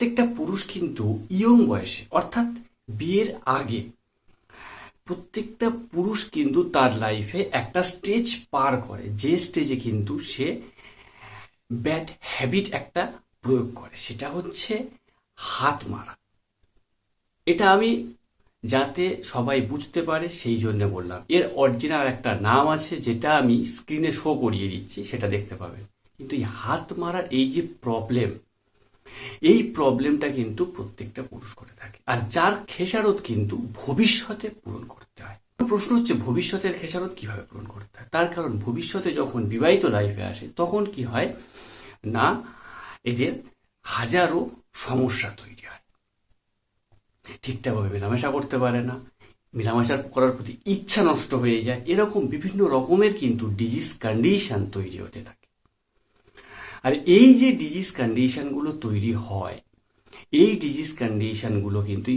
প্রত্যেকটা পুরুষ কিন্তু ইয়ং বয়সে অর্থাৎ বিয়ের আগে প্রত্যেকটা পুরুষ কিন্তু তার লাইফে একটা স্টেজ পার করে, যে স্টেজে কিন্তু সে ব্যাড হ্যাবিট একটা প্রয়োগ করে, সেটা হচ্ছে হাত মারা। এটা আমি যাতে সবাই বুঝতে পারে সেই জন্য বললাম। এর অরিজিনাল একটা নাম আছে যেটা আমি স্ক্রিনে শো করিয়ে দিচ্ছি, সেটা দেখতে পাবেন। কিন্তু এই হাত মারার এই যে প্রবলেম, এই প্রবলেমটা কিন্তু প্রত্যেকটা পুরুষ করে থাকে, আর যার খেসারত কিন্তু ভবিষ্যতে পূরণ করতে হয়। প্রশ্ন হচ্ছে ভবিষ্যতের খেসারত কিভাবে পূরণ করতে হয়? তার কারণ ভবিষ্যতে যখন বিবাহিত লাইফে আসে তখন কি হয় না, এদের হাজারো সমস্যা তৈরি হয়। ঠিকঠাকভাবে মেলামেশা করতে পারে না, মেলামেশা করার প্রতি ইচ্ছা নষ্ট হয়ে যায়, এরকম বিভিন্ন রকমের কিন্তু ডিজিজ কন্ডিশন তৈরি হতে থাকে। আর এই যে ডিজিজ কন্ডিশনগুলো তৈরি হয়, এই ডিজিজ কন্ডিশনগুলো কিন্তু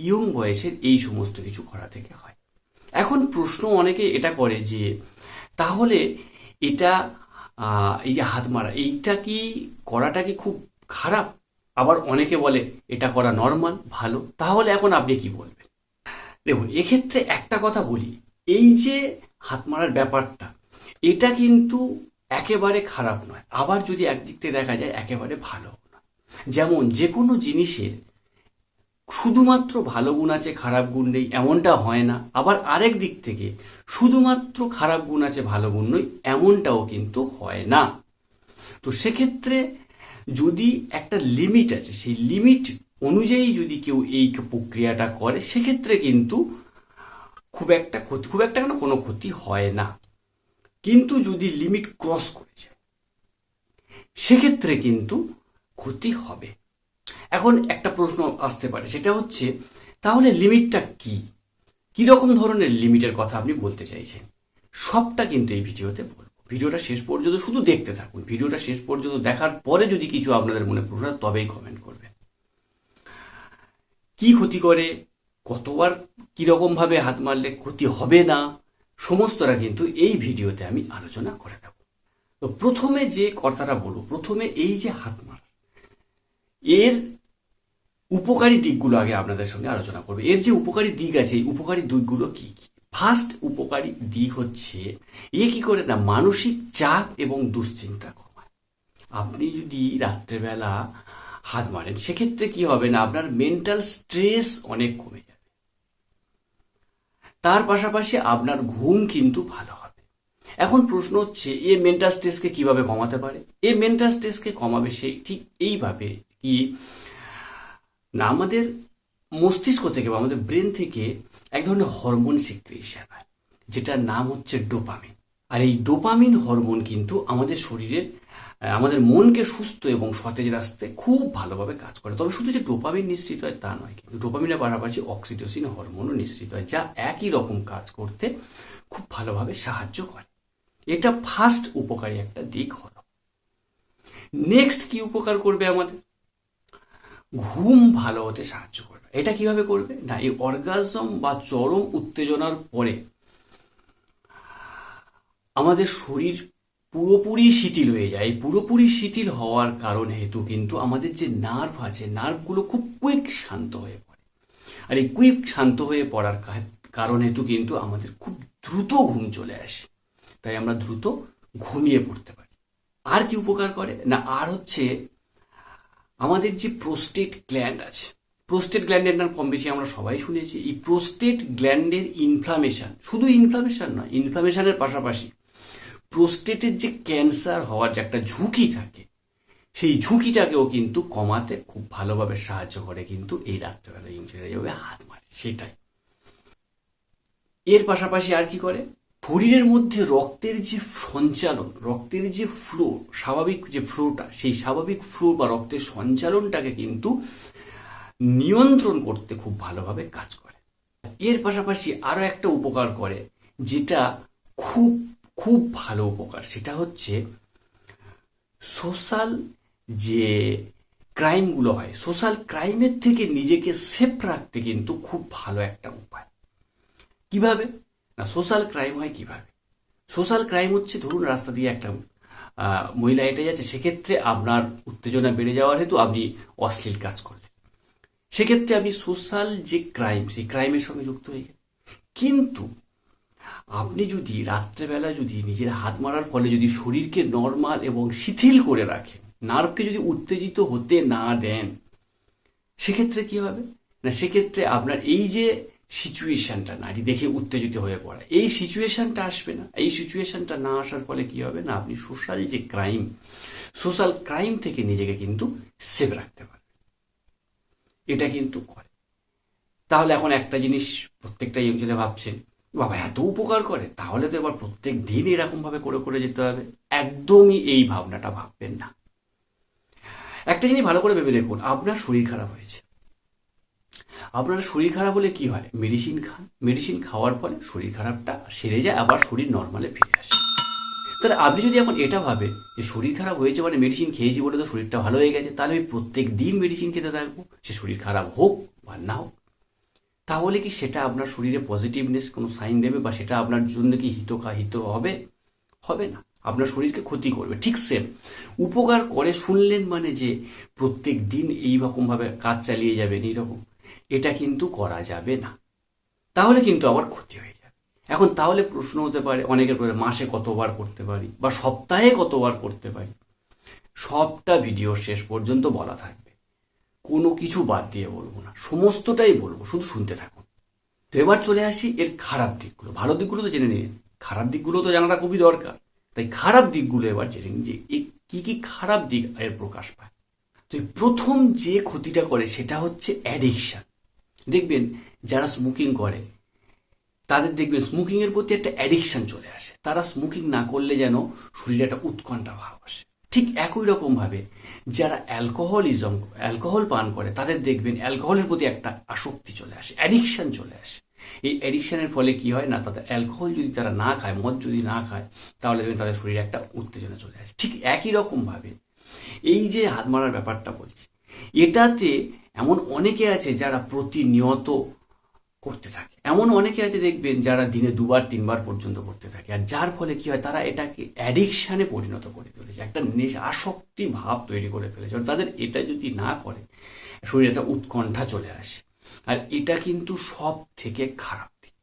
ইয়ং বয়সের এই সমস্ত কিছু করা থেকে হয়। এখন প্রশ্ন অনেকে এটা করে যে তাহলে এটা এই যে হাত মারা, এইটা কি করাটা কি খুব খারাপ? আবার অনেকে বলে এটা করা নর্মাল, ভালো। তাহলে এখন আপনি কি বলবেন? দেখুন, এক্ষেত্রে একটা কথা বলি, এই যে হাত মারার ব্যাপারটা, এটা কিন্তু একেবারে খারাপ নয়, আবার যদি একদিক থেকে দেখা যায় একেবারে ভালো নয়। যেমন যে কোনো জিনিসের শুধুমাত্র ভালো গুণ আছে, খারাপ গুণ নেই, এমনটা হয় না। আবার আরেক দিক থেকে শুধুমাত্র খারাপ গুণ আছে, ভালো গুণ নেই, এমনটাও কিন্তু হয় না। তো সেক্ষেত্রে যদি একটা লিমিট আছে, সেই লিমিট অনুযায়ী যদি কেউ এই প্রক্রিয়াটা করে, সেক্ষেত্রে কিন্তু খুব একটা কেন কোনো ক্ষতি হয় না। কিন্তু যদি লিমিট ক্রস করে যায়, সেক্ষেত্রে কিন্তু ক্ষতি হবে। এখন একটা প্রশ্ন আসতে পারে, সেটা হচ্ছে তাহলে লিমিটটা কি, কি রকম ধরনের লিমিটের কথা আপনি বলতে চাইছেন? সবটা কিন্তু এই ভিডিওতে বলবো। ভিডিওটা শেষ পর্যন্ত শুধু দেখতে থাকুন। ভিডিওটা শেষ পর্যন্ত দেখার পরে যদি কিছু আপনাদের মনে প্রশ্ন হয় তবেই কমেন্ট করবেন। কি ক্ষতি করে, কতবার কিরকম ভাবে হাত মারলে ক্ষতি হবে না, সমস্তটা কিন্তু এই ভিডিওতে আমি আলোচনা করে দেব। তো প্রথমে যে কথাটা বলবো, প্রথমে এই যে হাত মারা, এর উপকারী দিকগুলো আগে আপনাদের সঙ্গে আলোচনা করবে। এর যে উপকারী দিক আছে, এই উপকারী দিকগুলো কি কি? ফার্স্ট উপকারী দিক হচ্ছে, এ কি করে না, মানসিক চাপ এবং দুশ্চিন্তা কমায়। আপনি যদি রাত্রেবেলা হাত মারেন, সেক্ষেত্রে কি হবে না, আপনার মেন্টাল স্ট্রেস অনেক কমে যাবে। তার পাশাপাশি আপনার ঘুম কিন্তু ভালো হবে। এখন প্রশ্ন হচ্ছে, এ মেন্টাল স্ট্রেসকে কিভাবে কমাতে পারে? এ মেন্টাল স্ট্রেসকে কমাবে সে ঠিক এইভাবে কি না, আমাদের মস্তিষ্ক থেকে বা আমাদের ব্রেন থেকে এক ধরনের হরমোন সিক্রিয়েশন হয়, যেটার নাম হচ্ছে ডোপামিন। আর এই ডোপামিন হরমোন কিন্তু আমাদের শরীরের আমাদের মনকে সুস্থ এবং সতেজ রাখতে খুব ভালোভাবে কাজ করে। তবে শুধু যে ডোপামিন নিঃসৃত হয় তা নয়, কিন্তু ডোপামিনের পাশাপাশি অক্সিটোসিন হরমোনও নিঃসৃত হয়, যা একই রকম কাজ করতে খুব ভালোভাবে সাহায্য করে। এটা ফার্স্ট উপকারী একটা দিক হলো। নেক্সট কি উপকার করবে আমাদের? ঘুম ভালো হতে সাহায্য করবে। এটা কিভাবে করবে না, এই অর্গাজম বা চরম উত্তেজনার পরে আমাদের শরীর পুরোপুরি শিথিল হয়ে যায়। পুরোপুরি শিথিল হওয়ার কারণ হেতু কিন্তু আমাদের যে নার্ভ আছে, নার্ভগুলো খুব কুইক শান্ত হয়ে পড়ে। আর এই কুইক শান্ত হয়ে পড়ার কারণ হেতু কিন্তু আমাদের খুব দ্রুত ঘুম চলে আসে, তাই আমরা দ্রুত ঘুমিয়ে পড়তে পারি। আর কি উপকার করে না, আর হচ্ছে আমাদের যে প্রোস্টেট গ্ল্যান্ড আছে, প্রোস্টেট গ্ল্যান্ডের নাম কম বেশি আমরা সবাই শুনেছি। এই প্রোস্টেট গ্ল্যান্ডের ইনফ্লামেশন, শুধু ইনফ্লামেশন নয়, ইনফ্লামেশনের পাশাপাশি প্রোস্টেটের যে ক্যান্সার হওয়ার যে একটা ঝুঁকি থাকে, সেই ঝুঁকিটাকেও কিন্তু কমাতে খুব ভালোভাবে সাহায্য করে কিন্তু এই রাত্রেবেলা ইংরেজিভাবে হাত মারে, সেটাই। এর পাশাপাশি আর কি করে, শরীরের মধ্যে রক্তের যে সঞ্চালন, রক্তের যে ফ্লো, স্বাভাবিক যে ফ্লোটা, সেই স্বাভাবিক ফ্লো বা রক্তের সঞ্চালনটাকে কিন্তু নিয়ন্ত্রণ করতে খুব ভালোভাবে কাজ করে। এর পাশাপাশি আরো একটা উপকার করে, যেটা খুব খুব ভালো উপকার, সেটা হচ্ছে সোশ্যাল যে ক্রাইমগুলো হয়, সোশ্যাল ক্রাইমের থেকে নিজেকে সেফ রাখতে কিন্তু খুব ভালো একটা উপায়। কিভাবে না, সোশ্যাল ক্রাইম হয় কিভাবে? সোশ্যাল ক্রাইম হচ্ছে, ধরুন রাস্তা দিয়ে একটা মহিলা হেঁটে যাচ্ছে, সেক্ষেত্রে আপনার উত্তেজনা বেড়ে যাওয়ার হেতু আপনি অশ্লীল কাজ করলেন, সেক্ষেত্রে আপনি সোশ্যাল যে ক্রাইম, সেই ক্রাইমের সঙ্গে যুক্ত হয়ে গেলেন। কিন্তু আপনি যদি রাত্রেবেলা যদি নিজের হাত মারার ফলে যদি শরীরকে নর্মাল এবং শিথিল করে রাখেন, নার্ভকে যদি উত্তেজিত হতে না দেন, সেক্ষেত্রে কি হবে না, সেক্ষেত্রে আপনার এই যে সিচুয়েশনটা, নারী দেখে উত্তেজিত হয়ে পড়া, এই সিচুয়েশনটা আসবে না। এই সিচুয়েশনটা না আসার ফলে কি হবে না, আপনি সোশ্যাল ক্রাইম থেকে নিজেকে কিন্তু সেভ রাখতে পারবেন। এটা কিন্তু করে। তাহলে এখন একটা জিনিস প্রত্যেকটা ইয়ং ছেলে ভাবছেন, বাবা এত উপকার করে, তাহলে তো এবার প্রত্যেক দিন এরকম ভাবে করে করে যেতে হবে। একদমই এই ভাবনাটা ভাববেন না। একটা জিনিস ভালো করে ভেবে দেখুন, আপনার শরীর খারাপ হয়েছে, আপনার শরীর খারাপ হলে কি হয়, মেডিসিন খান, মেডিসিন খাওয়ার পরে শরীর খারাপটা সেরে যায়, আবার শরীর নর্মালে ফিরে আসে। তাহলে আপনি যদি এখন এটা ভাবে যে শরীর খারাপ হয়েছে মানে মেডিসিন খেয়েছি বলে তো শরীরটা ভালো হয়ে গেছে, তাহলে আমি প্রত্যেক দিন মেডিসিন খেতে থাকবো, সে শরীর খারাপ হোক বা না হোক, তাহলে কি সেটা আপনার শরীরে পজিটিভনেস কোনো সাইন দেবে, বা সেটা আপনার জন্য কি হিত হবে? হবে না, আপনার শরীরকে ক্ষতি করবে। ঠিক সেম উপকার করে শুনলেন মানে যে প্রত্যেক দিন এইরকমভাবে কাজ চালিয়ে যাবেন এইরকম, এটা কিন্তু করা যাবে না, তাহলে কিন্তু আবার ক্ষতি হয়ে যাবে। এখন তাহলে প্রশ্ন হতে পারে অনেকের, মাসে কতবার করতে পারি বা সপ্তাহে কতবার করতে পারি? সবটা ভিডিও শেষ পর্যন্ত বলা থাকবে, কোনো কিছু বাদ দিয়ে বলবো না, সমস্তটাই বলবো, শুধু শুনতে থাকুন। তো এবার চলে আসি এর খারাপ দিকগুলো। ভালো দিকগুলো তো জেনে নিন, খারাপ দিকগুলো তো জানাটা খুবই দরকার। তাই খারাপ দিকগুলো এবার জেনে নিন যে কি কি খারাপ দিক এর প্রকাশ পায়। তো প্রথম যে ক্ষতিটা করে সেটা হচ্ছে অ্যাডিকশন। দেখবেন যারা স্মোকিং করে তাদের দেখবেন স্মোকিং এর প্রতি একটা অ্যাডিকশন চলে আসে, তারা স্মোকিং না করলে যেন শরীরে একটা উৎকণ্ঠা ভাব আসে। ঠিক একই রকম ভাবে যারা অ্যালকোহল পান করে তাদের দেখবেন অ্যালকোহলের প্রতি একটা আসক্তি চলে আসে, অ্যাডিকশন চলে আসে। এই অ্যাডিকশনের ফলে কি হয় না, তাদের অ্যালকোহল যদি তারা না খায়, মদ যদি না খায়, তাহলে দেখবেন তাদের শরীরে একটা উত্তেজনা চলে আসে। ঠিক একই রকম ভাবে এই যে হাত মারার ব্যাপারটা বলছি, এটাতে এমন অনেকে আছে যারা প্রতিনিয়ত করতে থাকে, এমন অনেকে আছে দেখবেন যারা দিনে 2-3 বার পর্যন্ত করতে থাকে, আর যার ফলে কি হয়, তারা এটাকে অ্যাডিকশানে পরিণত করে তুলেছে, একটা আসক্তি ভাব তৈরি করে ফেলেছে। তাদের এটা যদি না করে শরীরে একটা উৎকণ্ঠা চলে আসে, আর এটা কিন্তু সব থেকে খারাপ দিক।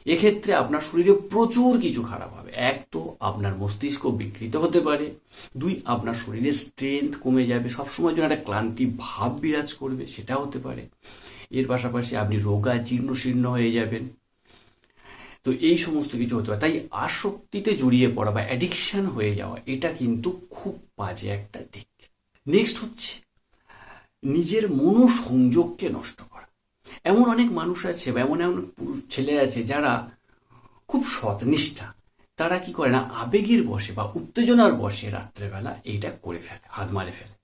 এক্ষেত্রে আপনার শরীরে প্রচুর কিছু খারাপ হবে। এক তো আপনার মস্তিষ্ক বিকৃত হতে পারে, 2 আপনার শরীরে স্ট্রেংথ কমে যাবে, সবসময় জন্য একটা ক্লান্তি ভাব বিরাজ করবে, সেটা হতে পারে। এর পাশাপাশি আপনি রোগা জীর্ণশীর্ণ হয়ে যাবেন। তো এই সমস্ত কিছু হতে পারে। তাই আসক্তিতে জড়িয়ে পড়া বা অ্যাডিকশন হয়ে যাওয়া, এটা কিন্তু খুব বাজে একটা দিক। নেক্সট হচ্ছে নিজের মনোসংযোগকে নষ্ট করা। এমন অনেক মানুষ আছে বা এমন এমন পুরুষ ছেলে আছে যারা খুব সৎনিষ্ঠা, তারা কি করে না, আবেগের বশে বা উত্তেজনার বশে রাত্রেবেলা এইটা করে ফেলে, হাত মারে ফেলে।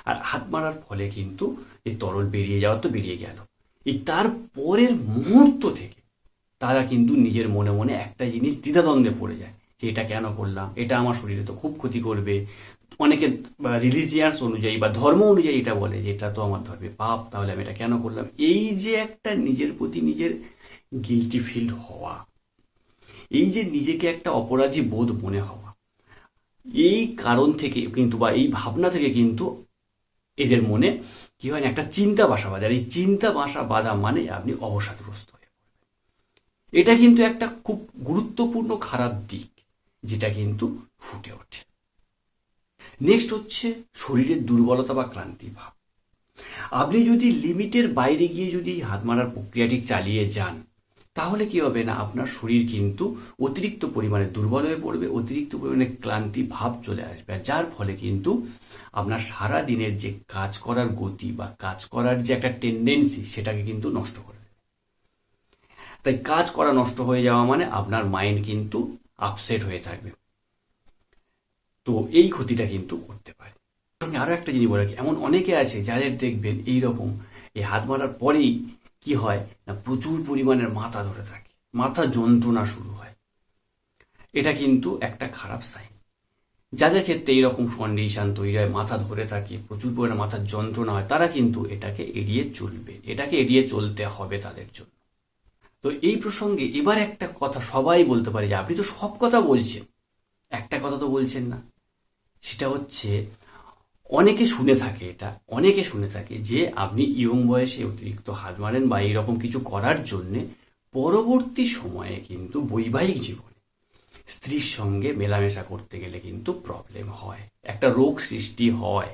আর হাত মারার ফলে কিন্তু এই তরল বেরিয়ে যাওয়া তো বেরিয়ে গেল, এই তার পরের মুহূর্ত থেকে তারা কিন্তু নিজের মনে মনে একটা জিনিস দ্বিধাদ্বন্দ্বে পড়ে যায় যে এটা কেন করলাম, এটা আমার শরীরে তো খুব ক্ষতি করবে। অনেকে রিলিজিয়াস অনুযায়ী বা ধর্ম অনুযায়ী এটা বলে যে এটা তো আমার ধর্মে পাপ, তাহলে আমি এটা কেন করলাম। এই যে একটা নিজের প্রতি নিজের গিল্টি ফিল হওয়া, এই যে নিজেকে একটা অপরাধী বোধ মনে হওয়া, এই কারণ থেকে কিন্তু বা এই ভাবনা থেকে কিন্তু এদের মনে কি হয় না, একটা চিন্তা বাসা বাঁধে। আর এই চিন্তা বাসা বাঁধা মানে আপনি অবসাদগ্রস্ত হয়ে পড়বেন। এটা কিন্তু একটা খুব গুরুত্বপূর্ণ খারাপ দিক, যেটা কিন্তু ফুটে ওঠে। নেক্সট হচ্ছে শরীরের দুর্বলতা বা ক্লান্তি ভাব। আপনি যদি লিমিটের বাইরে গিয়ে যদি হাত মারার প্রক্রিয়াটি চালিয়ে যান, তাহলে কি হবে না, আপনার শরীর কিন্তু অতিরিক্ত পরিমাণে দুর্বল হয়ে পড়বে, অতিরিক্ত পরিমাণে ক্লান্তি ভাব চলে আসবে, যার ফলে কিন্তু আপনার সারা দিনের যে কাজ করার গতি বা কাজ করার যে একটা টেন্ডেন্সি, সেটাকে কিন্তু নষ্ট করে দেবে। তাই কাজ করা নষ্ট হয়ে যাওয়া মানে আপনার মাইন্ড কিন্তু আপসেট হয়ে থাকবে। তো এই ক্ষতিটা কিন্তু করতে পারে। আরো একটা জিনিস বলে রাখি, এমন অনেকে আছে যাদের দেখবেন এইরকম এই হাত মারার পরেই কি হয় না, প্রচুর পরিমাণের মাথা ধরে থাকে, মাথা যন্ত্রণা শুরু হয়। এটা কিন্তু একটা খারাপ সাইন। যাদের ক্ষেত্রে এইরকম কন্ডিশন তৈরি হয়, মাথা ধরে থাকে, প্রচুর পরিমাণে মাথার যন্ত্রণা হয়, তারা কিন্তু এটাকে এড়িয়ে চলবে, এটাকে এড়িয়ে চলতে হবে তাদের জন্য। তো এই প্রসঙ্গে এবার একটা কথা সবাই বলতে পারে যে আপনি তো সব কথা বলছেন, একটা কথা তো বলছেন না। সেটা হচ্ছে অনেকে শুনে থাকে যে আপনি ইয়ং বয়সে অতিরিক্ত হাত মারেন বা এইরকম কিছু করার জন্যে পরবর্তী সময়ে কিন্তু বৈবাহিক জীবনে স্ত্রীর সঙ্গে মেলামেশা করতে গেলে কিন্তু প্রবলেম হয়, একটা রোগ সৃষ্টি হয়।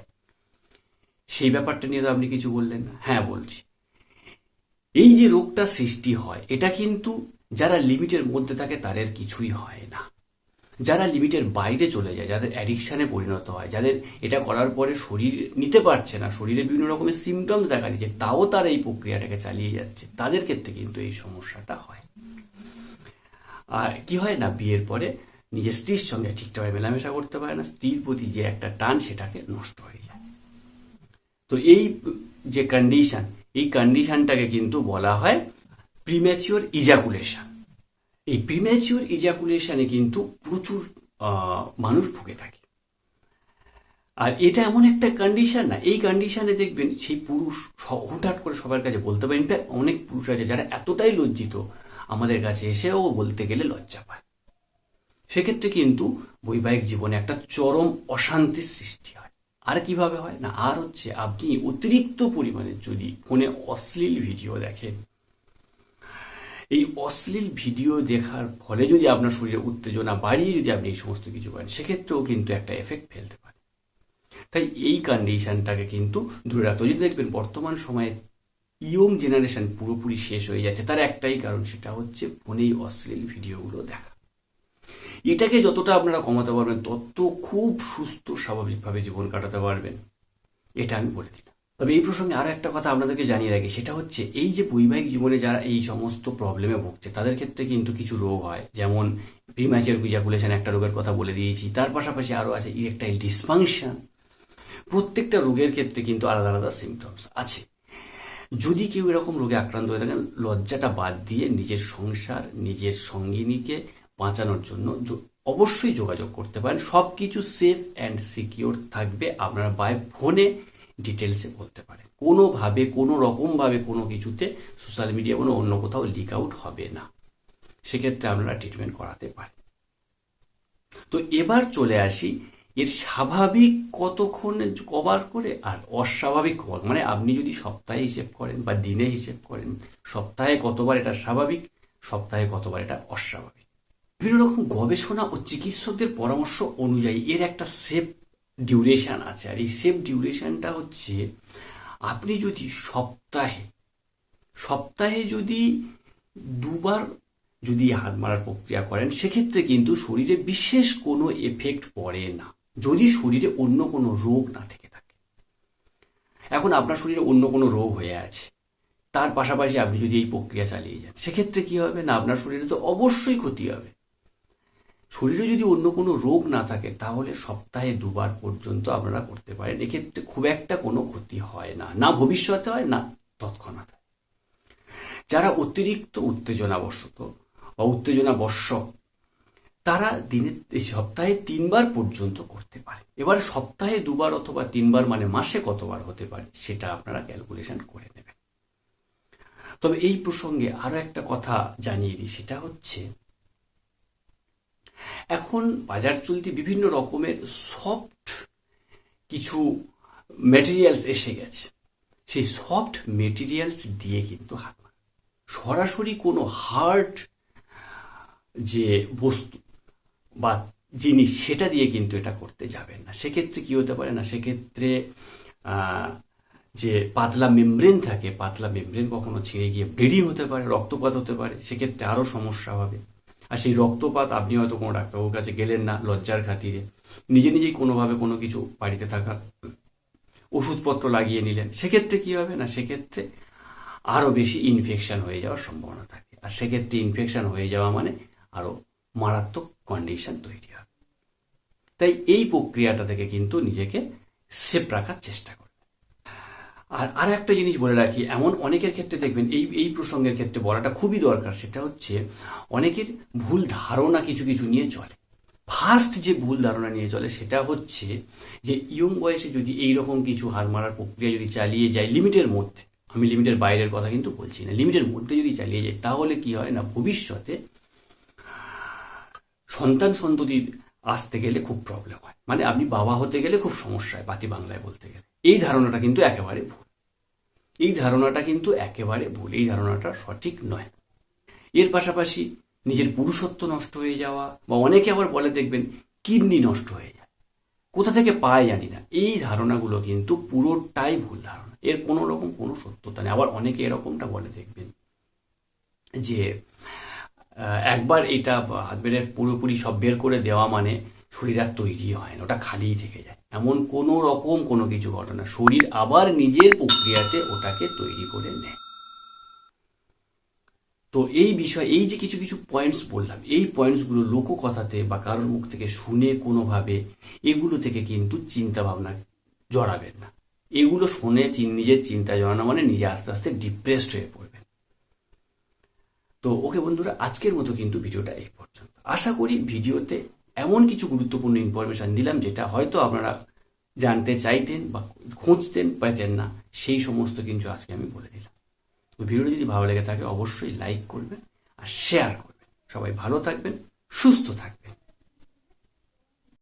সেই ব্যাপারটা নিয়ে তো আপনি কিছু বললেন না। হ্যাঁ, বলছি। এই যে রোগটা সৃষ্টি হয়, এটা কিন্তু যারা লিমিটের মধ্যে থাকে তাদের কিছুই হয় না। যারা লিমিটের বাইরে চলে যায়, যাদের অ্যাডিকশানে পরিণত হয়, যাদের এটা করার পরে শরীর নিতে পারছে না, শরীরে বিভিন্ন রকমের সিমটমস দেখা দিচ্ছে, তাও তারা এই প্রক্রিয়াটাকে চালিয়ে যাচ্ছে, তাদের ক্ষেত্রে কিন্তু এই সমস্যাটা হয়। আর কি হয় না, বিয়ের পরে নিজের স্ত্রীর সঙ্গে ঠিকঠাকভাবে মেলামেশা করতে পারে না, স্ত্রীর প্রতি যে একটা টান সেটাকে নষ্ট হয়ে যায়। তো এই যে কন্ডিশন, এই কন্ডিশনটাকে কিন্তু বলা হয় প্রিম্যাচিওর ইজাকুলেশন। এই প্রিম্যাচিওর ইজাকুলেশনে কিন্তু প্রচুর মানুষ ভুগে থাকে। আর এটা এমন একটা কন্ডিশন না, এই কন্ডিশনে দেখবেন সেই পুরুষ হুটহাট করে সবার কাছে বলতে পারে। ইনফ্যাক্ট অনেক পুরুষ আছে যারা এতটাই লজ্জিত, আমাদের কাছে এসেও বলতে গেলে লজ্জা পায়। সেক্ষেত্রে কিন্তু বৈবাহিক জীবনে একটা চরম অশান্তির সৃষ্টি হয়। আর কিভাবে হয় না, আর হচ্ছে আপনি অতিরিক্ত পরিমাণে যদি ফোনে অশ্লীল ভিডিও দেখেন, এই অশ্লীল ভিডিও দেখার ফলে যদি আপনার শরীরে উত্তেজনা বাড়িয়ে যদি আপনি এই সমস্ত কিছু করেন, সেক্ষেত্রেও কিন্তু একটা এফেক্ট ফেলতে পারে। তাই এই কন্ডিশনটাকে কিন্তু দূরে রাখতে, যদি দেখবেন বর্তমান সময়ে ইয়ং জেনারেশন পুরোপুরি শেষ হয়ে যাচ্ছে, তার একটাই কারণ, সেটা হচ্ছে ফোনেই অশ্লীল ভিডিওগুলো দেখা। এটাকে যতটা আপনারা কমাতে পারবেন, তত খুব সুস্থ স্বাভাবিকভাবে জীবন কাটাতে পারবেন, এটা আমি বলে দিলাম। তবে এই প্রসঙ্গে আরো একটা কথা আপনাদেরকে জানিয়ে রাখি, সেটা হচ্ছে এই যে বৈবাহিক জীবনে যারা এই সমস্ত প্রবলেমে ভুগছে, তাদের ক্ষেত্রে কিন্তু কিছু রোগ হয়, যেমন প্রিম্যাচিওর ইজাকুলেশন একটা রোগের কথা বলে দিয়েছি, তার পাশাপাশি আরো আছে ইরেকটাইল ডিসফাংশন। প্রত্যেকটা রোগের ক্ষেত্রে কিন্তু আলাদা আলাদা সিমটমস আছে। যদি কেউ এরকম রোগে আক্রান্ত হয়ে থাকেন, লজ্জাটা বাদ দিয়ে নিজের সংসার, নিজের সঙ্গিনীকে বাঁচানোর জন্য অবশ্যই যোগাযোগ করতে পারেন। সব কিছু সেফ অ্যান্ড সিকিওর থাকবে, আপনারা বাই ফোনে ডিটেলসে বলতে পারেন। কোনোভাবে, কোনো রকমভাবে কোনো কিছুতে সোশ্যাল মিডিয়া কোনো অন্য কোথাও লিক আউট হবে না। সেক্ষেত্রে আপনারা ট্রিটমেন্ট করাতে পারেন। তো এবার চলে আসি এর স্বাভাবিক কতক্ষণ কভার করে আর অস্বাভাবিক কভার, মানে আপনি যদি সপ্তাহে হিসেব করেন বা দিনে হিসেব করেন, সপ্তাহে কতবার এটা স্বাভাবিক, সপ্তাহে কতবার এটা অস্বাভাবিক। বিভিন্ন রকম গবেষণা ও চিকিৎসকদের পরামর্শ অনুযায়ী এর একটা সেফ ডিউরেশন আছে। আর এই সেফ ডিউরেশনটা হচ্ছে, আপনি যদি সপ্তাহে যদি দুবার যদি হাত মারার প্রক্রিয়া করেন, সেক্ষেত্রে কিন্তু শরীরে বিশেষ কোনো এফেক্ট পড়ে না, যদি শরীরে অন্য কোনো রোগ না থেকে থাকে। এখন আপনার শরীরে অন্য কোনো রোগ হয়ে আছে, তার পাশাপাশি আপনি যদি এই প্রক্রিয়া চালিয়ে যান, সেক্ষেত্রে কি হবে না, আপনার শরীরে তো অবশ্যই ক্ষতি হবে। শরীরে যদি অন্য কোনো রোগ না থাকে, তাহলে সপ্তাহে দুবার পর্যন্ত আপনারা করতে পারেন। এক্ষেত্রে খুব একটা কোনো ক্ষতি হয় না, না ভবিষ্যতে হয়, না তৎক্ষণাৎ। যারা অতিরিক্ত উত্তেজনাবশত বা উত্তেজনাবশক, তারা সপ্তাহে 3 বার পর্যন্ত করতে পারে। এবার সপ্তাহে 2 বার অথবা 3 বার মানে মাসে কতবার হতে পারে, সেটা আপনারা ক্যালকুলেশন করে নেবেন। তবে এই প্রসঙ্গে আরো একটা কথা জানিয়ে দিই, সেটা হচ্ছে এখন বাজার চলতি বিভিন্ন রকমের সফট কিছু মেটেরিয়ালস এসে গেছে। সেই সফট মেটেরিয়ালস দিয়ে কিন্তু হাত মারা, সরাসরি কোনো হার্ড যে বস্তু বা জিনিস, সেটা দিয়ে কিন্তু এটা করতে যাবেন না। সেক্ষেত্রে কি হতে পারে না, সেক্ষেত্রে যে পাতলা মেমব্রেন থাকে, পাতলা মেমব্রেন কখনো ছিঁড়ে গিয়ে ব্লিডিং হতে পারে, রক্তপাত হতে পারে, সেক্ষেত্রে আরও সমস্যা হবে। আর সেই রক্তপাত আপনি হয়তো কোনো ডাক্তারবাবুর কাছে গেলেন না, লজ্জার খাতিরে নিজেই কোনোভাবে কোনো কিছু বাড়িতে থাকা ওষুধপত্র লাগিয়ে নিলেন, সেক্ষেত্রে কি হবে না, সেক্ষেত্রে আরও বেশি ইনফেকশন হয়ে যাওয়ার সম্ভাবনা থাকে। আর সেক্ষেত্রে ইনফেকশন হয়ে যাওয়া মানে আরও মারাত্মক কন্ডিশন তৈরি হবে। তাই এই প্রক্রিয়াটা থেকে কিন্তু নিজেকে সেফ রাখার চেষ্টা করবে। আর একটা জিনিস বলে রাখি, এমন অনেকের ক্ষেত্রে দেখবেন, এই প্রসঙ্গের ক্ষেত্রে বলাটা খুবই দরকার, সেটা হচ্ছে অনেকের ভুল ধারণা কিছু কিছু নিয়ে চলে। ফার্স্ট যে ভুল ধারণা নিয়ে চলে, সেটা হচ্ছে যে ইয়ং বয়সে যদি এইরকম কিছু হাত মারার প্রক্রিয়া যদি চালিয়ে যায় লিমিটের মধ্যে, আমি লিমিটের বাইরের কথা কিন্তু বলছি না, লিমিটের মধ্যে যদি চালিয়ে যায়, তাহলে কি হয় না, ভবিষ্যতে সন্তান সন্ততির আসতে গেলে খুব প্রবলেম হয়, মানে আপনি বাবা হতে গেলে খুব সমস্যা হয় বাতি বাংলায় বলতে গেলে। এই ধারণাটা কিন্তু একেবারে ভুল। এই ধারণাটা কিন্তু একেবারে ভুল, এই ধারণাটা সঠিক নয়। এর পাশাপাশি নিজের পুরুষত্ব নষ্ট হয়ে যাওয়া, বা অনেকে আবার বলে দেখবেন কিডনি নষ্ট হয়ে যায়, কোথা থেকে পায় জানি না, এই ধারণাগুলো কিন্তু পুরোটাই ভুল ধারণা। এর কোনো রকম কোনো সত্যতা নেই। আবার অনেকে এরকমটা বলে দেখবেন যে একবার এটা হাত বেরের পুরোপুরি সব বের করে দেওয়া মানে শরীর আর তৈরি হয় না, ওটা খালিই থেকে যায়। এমন কোনো রকম কোনো কিছু ঘটনা, শরীর আবার নিজের প্রক্রিয়াতে ওটাকে তৈরি করে নেয়। তো এই বিষয়, এই যে কিছু কিছু পয়েন্টস বললাম, এই পয়েন্টসগুলো লোককথাতে বা কারোর মুখ থেকে শুনে কোনোভাবে এগুলো থেকে কিন্তু চিন্তা ভাবনা জড়াবেন না। এগুলো শুনে নিজের চিন্তা জড়ানো মানে নিজে আস্তে আস্তে ডিপ্রেসড হয়ে পড়বেন। তো ওকে বন্ধুরা, আজকের মতো কিন্তু ভিডিওটা এই পর্যন্ত। আশা করি ভিডিওতে এমন কিছু গুরুত্বপূর্ণ ইনফরমেশন দিলাম যেটা হয়তো আপনারা জানতে চাইতেন বা খুঁজতেন, পেতেন না, সেই সমস্ত কিছু আজকে আমি বলে দিলাম। ভিডিওটি যদি ভালো লেগে থাকে অবশ্যই লাইক করবেন আর শেয়ার করবেন। সবাই ভালো থাকবেন, সুস্থ থাকবেন।